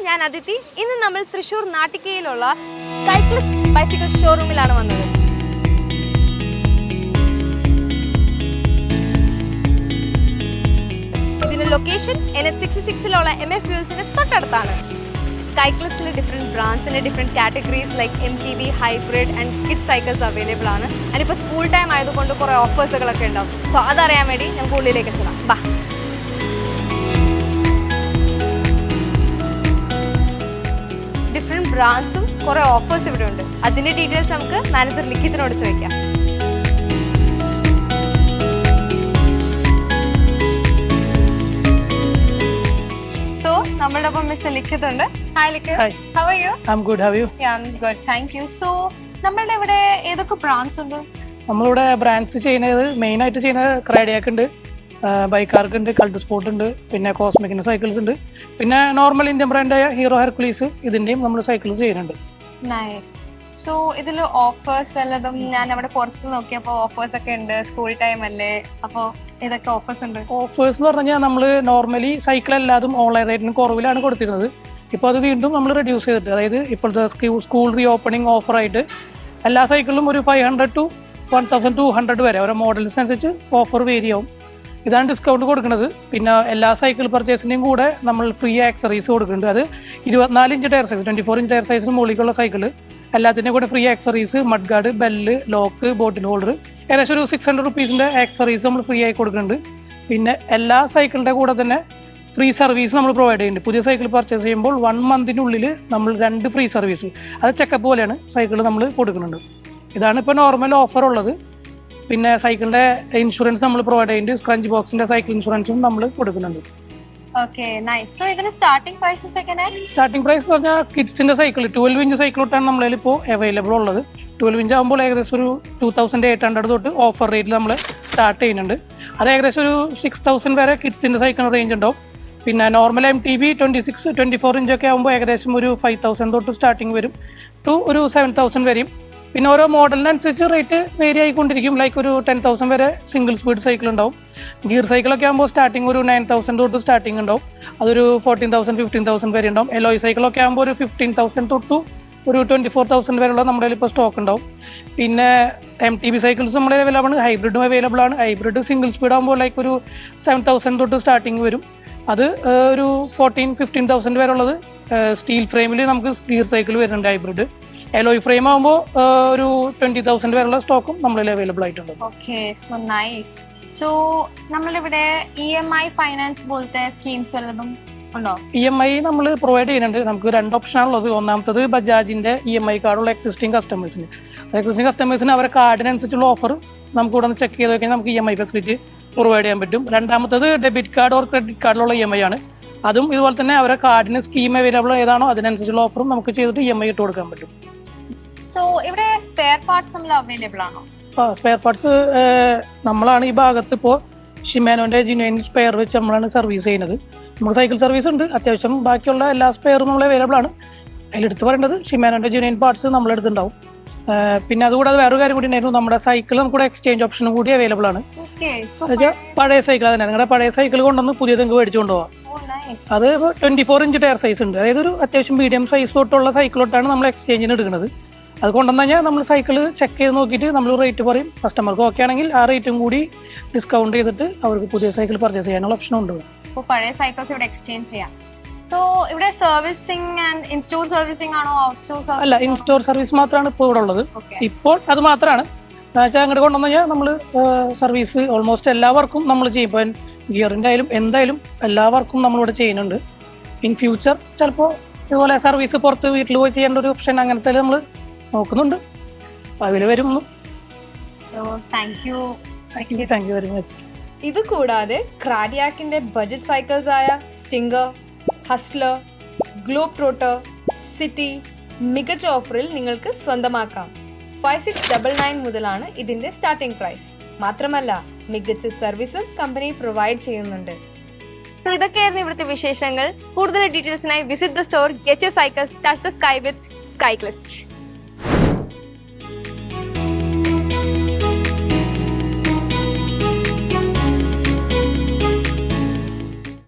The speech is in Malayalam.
ഞാൻ അദിതി. ഇന്ന് നമ്മൾ തൃശ്ശൂർ നാട്ടിക്കയിലുള്ള സൈക്ലിസ്റ്റ് ബൈസിക്കിൾ ഷോറൂമിലാണ് വന്നത്. ഇതിന്റെ ലൊക്കേഷൻ NH66-ലുള്ള MF ഫ്യൂൽസിന്റെ തൊട്ടടുത്താണ്. സൈക്ലിസ്റ്റിന്റെ ഡിഫറെന്റ് ബ്രാൻഡ്സിന്റെ different categories like MTB, hybrid and skid cycles available ആണ്. അതിനിപ്പോൾ സ്കൂൾ ടൈം ആയതുകൊണ്ട് കുറേ ഓഫേഴ്സുകളൊക്കെ ഉണ്ടാവും. സോ അതറിയാൻ വേണ്ടി നമുക്ക് ഉള്ളിലേക്ക് ചെല്ലാം. ബാ. ഡിഫറെന്റ് ബ്രാൻഡ്സും കുറേ ഓഫേഴ്സ് ഇവിടെ ഉണ്ട്. അതിന്റെ ഡീറ്റെയിൽസ് നമുക്ക് മാനേജർ ലിഖിത്തിനോട് ചോദിക്കാം. So, നമ്മുടെ ഒപ്പം മിസ്റ്റർ ലിഖിത് ഉണ്ട്. Hi ലിഖിത്. How are you? I'm good. How are you? Yeah, I'm good. Thank you. So, നമ്മളുടെ ഇവിടെ ഏതൊക്കെ ബ്രാൻഡ്സ് ഉണ്ട്? നമ്മളിവിടെ ബ്രാൻഡ്സ് ചെയ്യുന്നത് മെയിൻ ആയിട്ട് ചെയ്യുന്നത് ക്രാഡിയാക്ക് ഉണ്ട്, ബൈക്കാർക്ക് ഉണ്ട്, കൾട്ട് സ്പോർട്ട് ഉണ്ട്, പിന്നെ കോസ്മിക്കിന്റെ സൈക്കിൾസ് ഉണ്ട്, പിന്നെ നോർമൽ ഇന്ത്യൻ ബ്രാൻഡായ ഹീറോ ഹെർക്കുലീസ് ഇതിന്റെയും നമ്മൾ സൈക്കിൾസ് ചെയ്യുന്നുണ്ട്. നൈസ്. സോ ഇതിൽ ഓഫേഴ്സ് എല്ലതും ഞാൻ അവിടെ പുറത്ത് നോക്കിയപ്പോൾ ഓഫേഴ്സ് ഒക്കെ ഉണ്ട്. സ്കൂൾ ടൈം അല്ലേ, അപ്പോൾ ഏതൊക്കെ ഓഫേഴ്സ് ഉണ്ട്? ഓഫേഴ്സ് എന്ന് പറഞ്ഞാൽ നമ്മൾ നോർമലി സൈക്കിൾ എല്ലാതും ഓൺലൈൻ റേറ്റിന് കുറവിലാണ് കൊടുത്തിരുന്നത്. ഇപ്പോൾ അത് വീണ്ടും നമ്മൾ റെഡ്യൂസ് ചെയ്തിട്ട്, അതായത് ഇപ്പോഴത്തെ സ്കൂൾ റീ ഓപ്പണിംഗ് ഓഫറായിട്ട് എല്ലാ സൈക്കിളിലും ഒരു 500 to 1200 വരെ ഓരോ മോഡൽസിനനുസരിച്ച് ഓഫർ വേരി ആവും. ഇതാണ് ഡിസ്കൗണ്ട് കൊടുക്കുന്നത്. പിന്നെ എല്ലാ സൈക്കിൾ പർച്ചേസിൻ്റെയും കൂടെ നമ്മൾ ഫ്രീ ആക്സറീസ് കൊടുക്കുന്നുണ്ട്. അത് 24 inch tyre size, 24 inch tyre സൈസിന് മുകളിലുള്ള സൈക്കിൾ എല്ലാത്തിൻ്റെയും കൂടെ free accessories, mudguard, bell, lock, bottle holder, ഏകദേശം ഒരു 600 റുപ്പീസിൻ്റെ ആക്സറീസ് നമ്മൾ ഫ്രീ ആയി കൊടുക്കുന്നുണ്ട്. പിന്നെ എല്ലാ സൈക്കിളിൻ്റെ കൂടെ തന്നെ ഫ്രീ സർവീസ് നമ്മൾ പ്രൊവൈഡ് ചെയ്യുന്നുണ്ട്. പുതിയ സൈക്കിൾ പർച്ചേസ് ചെയ്യുമ്പോൾ 1 മന്തിനുള്ളിൽ നമ്മൾ 2 ഫ്രീ സർവീസ്, അത് ചെക്കപ്പ് പോലെയാണ് സൈക്കിൾ നമ്മൾ കൊടുക്കുന്നുണ്ട്. ഇതാണ് ഇപ്പോൾ നോർമൽ ഓഫർ ഉള്ളത്. പിന്നെ സൈക്കിളിൻ്റെ ഇൻഷുറൻസ് നമ്മൾ പ്രൊവൈഡ് ചെയ്യുന്നുണ്ട്. സ്ക്രഞ്ച് ബോക്സിൻ്റെ സൈക്കിൾ ഇൻഷുറൻസും നമ്മൾ കൊടുക്കുന്നുണ്ട്. Okay, nice. സോ ഇതിന് സ്റ്റാർട്ടിംഗ് പ്രൈസസ് എങ്ങനെയാണ്? സ്റ്റാർട്ടിംഗ് പ്രൈസ് എന്ന് പറഞ്ഞാൽ കിഡ്സിൻ്റെ സൈക്കിൾ 12 ഇഞ്ച് സൈക്കിളോട്ടാണ് നമ്മളതിൽ ഇപ്പോൾ അവൈലബിൾ ഉള്ളത്. 12 ഇഞ്ച് ആകുമ്പോൾ ഏകദേശം ഒരു 2800 തൊട്ട് ഓഫർ റേറ്റിൽ നമ്മൾ സ്റ്റാർട്ട് ചെയ്യുന്നുണ്ട്. അത് ഏകദേശം ഒരു 6000 വരെ കിഡ്സിൻ്റെ സൈക്കിൾ റേഞ്ച് ഉണ്ടാവും. പിന്നെ നോർമൽ MTB 26, 24 ഇഞ്ചൊക്കെ ആകുമ്പോൾ ഏകദേശം ഒരു 5000 തൊട്ട് സ്റ്റാർട്ടിങ് വരും ടു ഒരു 7000 വരെയും. പിന്നെ ഓരോ മോഡലിനനുസരിച്ച് റേറ്റ് വേരി ആയിക്കൊണ്ടിരിക്കും. ലൈക്ക് ഒരു 10,000 വരെ സിംഗിൾ സ്പീഡ് സൈക്കിൾ ഉണ്ടാവും. ഗിയർ സൈക്കിളൊക്കെ ആകുമ്പോൾ സ്റ്റാർട്ടിങ് ഒരു 9000 തൊട്ട് സ്റ്റാർട്ടിങ് ഉണ്ടാവും. അതൊരു 14,000, 15,000 വരെ ഉണ്ടാവും. എലോയ് സൈക്കിളൊക്കെ ആകുമ്പോൾ ഒരു 15,000 തൊട്ട് ഒരു 24,000 വരെയുള്ള നമ്മുടെ കയ്യിൽ ഇപ്പോൾ സ്റ്റോക്ക് ഉണ്ടാവും. പിന്നെ MTB സൈക്കിൾസ് നമ്മുടെ അവൈലബിൾ ആണ്, ഹൈബ്രിഡും അവൈലബിൾ ആണ്. ഹൈബ്രിഡ് സിംഗിൾ സ്പീഡ് ആകുമ്പോൾ ലൈക്ക് ഒരു 7,000 തൊട്ട് സ്റ്റാർട്ടിങ് വരും. അത് ഒരു 14,000-15,000 വരെ ഉള്ളത്. സ്റ്റീൽ ഫ്രെയിമിൽ നമുക്ക് ഗിയർ സൈക്കിൾ വരുന്നുണ്ട് ഹൈബ്രിഡ്. എലോയ് ഫ്രെയിം ആകുമ്പോൾ ഒരു 20,000 വരെയുള്ള സ്റ്റോക്കും നമ്മളിൽ അവൈലബിൾ ആയിട്ടുണ്ട്. Okay, so nice. സോ നമ്മളിവിടെ EMI ഫൈനാൻസ് പോലത്തെ സ്കീംസ് വല്ലതും ഉണ്ടോ? EMI നമ്മൾ പ്രൊവൈഡ് ചെയ്യുന്നുണ്ട്. നമുക്ക് 2 ഓപ്ഷനാണുള്ളത്. ഒന്നാമത്തത് ബജാജിന്റെ EMI കാർഡുള്ള എക്സിസ്റ്റിംഗ് കസ്റ്റമേഴ്സിന് അവരുടെ കാർഡിനനുസരിച്ചുള്ള ഓഫർ നമുക്ക് ഇവിടെ നിന്ന് ചെക്ക് ചെയ്ത് കഴിഞ്ഞാൽ നമുക്ക് EMI ഫെസിലിറ്റി പ്രൊവൈഡ് ചെയ്യാൻ പറ്റും. രണ്ടാമത്തത് ഡെബിറ്റ് കാർഡ് ഓർ ക്രെഡിറ്റ് കാർഡിലുള്ള EMI ആണ്. അതും ഇതുപോലെ തന്നെ അവരുടെ കാർഡിന് സ്കീം അവൈലബിൾ ഏതാണോ അതിനനുസരിച്ചുള്ള ഓഫറും നമുക്ക് ചെയ്തിട്ട് EMI ഇട്ട് കൊടുക്കാൻ പറ്റും. സോ ഇവിടെ സ്പെയർ പാർട്സ് നമ്മൾ അവൈലബിൾ ആണോ? സ്പെയർ പാർട്സ് നമ്മളാണ് ഈ ഭാഗത്ത് ഇപ്പോൾ ഷിമാനോന്റെ ജെന്യുയിൻ സ്പെയർ വെച്ച് നമ്മളാണ് സർവീസ് ചെയ്യുന്നത്. നമുക്ക് സൈക്കിൾ സർവീസ് ഉണ്ട്. അത്യാവശ്യം ബാക്കിയുള്ള എല്ലാ സ്പെയറും നമ്മൾ അവൈലബിൾ ആണ്. അതിലെടുത്ത് പറയേണ്ടത് ഷിമാനോന്റെ ജെന്യുയിൻ പാർട്സ് നമ്മളെടുത്തുണ്ടാവും. പിന്നെ അതുകൂടാതെ വേറൊരു കാര്യം കൂടി ഉണ്ടായിരുന്നു, നമ്മുടെ സൈക്കിൾ നമുക്ക് എക്സ്ചേഞ്ച് ഓപ്ഷനും കൂടി അവൈലബിൾ ആണ്. പഴയ സൈക്കിൾ തന്നെ നിങ്ങളുടെ പഴയ സൈക്കിൾ കൊണ്ടുവന്ന് പുതിയ നിങ്ങൾക്ക് മേടിച്ചു കൊണ്ടുപോകാം. അത് 24 ഇഞ്ച് ടയർ സൈസ് ഉണ്ട്. അതായത് ഒരു അത്യാവശ്യം മീഡിയം സൈസ് തൊട്ടുള്ള സൈക്കിളോട്ടാണ് നമ്മൾ എക്സ്ചേഞ്ചിന് എടുക്കുന്നത്. അത് കൊണ്ടുവന്നു കഴിഞ്ഞാൽ നമ്മൾ സൈക്കിൾ ചെക്ക് ചെയ്ത് നോക്കിയിട്ട് നമ്മൾ റേറ്റ് പറയും. കസ്റ്റമർക്ക് ഓക്കെ ആണെങ്കിൽ ആ റേറ്റും കൂടി ഡിസ്കൗണ്ട് ചെയ്തിട്ട് അവർക്ക് പുതിയ സൈക്കിൾ പർച്ചേസ് ചെയ്യാനുള്ള ഓപ്ഷൻ ഉണ്ട്. അപ്പോൾ പഴയ സൈക്കിൾസ് ഇവിടെ എക്സ്ചേഞ്ച് ചെയ്യാം. സോ ഇവിടെ സർവീസിംഗ് ആൻഡ് ഇൻസ്റ്റോർ സർവീസിംഗ് ആണോ ഔട്ട്സ്റ്റോർ സർവീസ്? അല്ല, ഇൻസ്റ്റോർ സർവീസ് മാത്രമാണ് ഇപ്പോൾ ഇവിടെ ഉള്ളത്. ഇപ്പോൾ അത് മാത്രമാണ്. അങ്ങോട്ട് കൊണ്ടുവന്നു കഴിഞ്ഞാൽ നമ്മൾ സർവീസ് ഓൾമോസ്റ്റ് എല്ലാ വർക്കും നമ്മൾ ചെയ്യും. ഇപ്പോൾ ഗിയറിൻ്റെ ആയാലും എന്തായാലും എല്ലാ വർക്കും നമ്മളിവിടെ ചെയ്യുന്നുണ്ട്. ഇൻ ഫ്യൂച്ചർ ചിലപ്പോൾ ഇതുപോലെ സർവീസ് പുറത്ത് വീട്ടിൽ പോയി ചെയ്യേണ്ട ഒരു ഓപ്ഷൻ അങ്ങനത്തെ നമ്മൾ നോക്കുന്നുണ്ട്. അതിൽ വരുന്നു. So thank you very much. ഇത് കൂടാതെ ക്രാഡിയാക്കിന്റെ ബജറ്റ് സൈക്കിൾസ് ആയ സ്റ്റിംഗർ, ഹസ്ലർ, ഗ്ലോബ് ട്രോട്ടർ, സിറ്റി മികച്ച ഓഫറിൽ നിങ്ങൾക്ക് സ്വന്തമാക്കാം. 5699 മുതലാണ് ഇതിന്റെ സ്റ്റാർട്ടിംഗ് പ്രൈസ്. മാത്രമല്ല മികച്ച സർവീസും കമ്പനി പ്രൊവൈഡ് ചെയ്യുന്നുണ്ട്. സോ ഇതൊക്കെയായിരുന്നു ഇവിടുത്തെ വിശേഷങ്ങൾ. കൂടുതൽ ഡീറ്റെയിൽസിനായി visit the store, get your cycles, touch the sky with സ്കൈക്ലിസ്റ്റ്.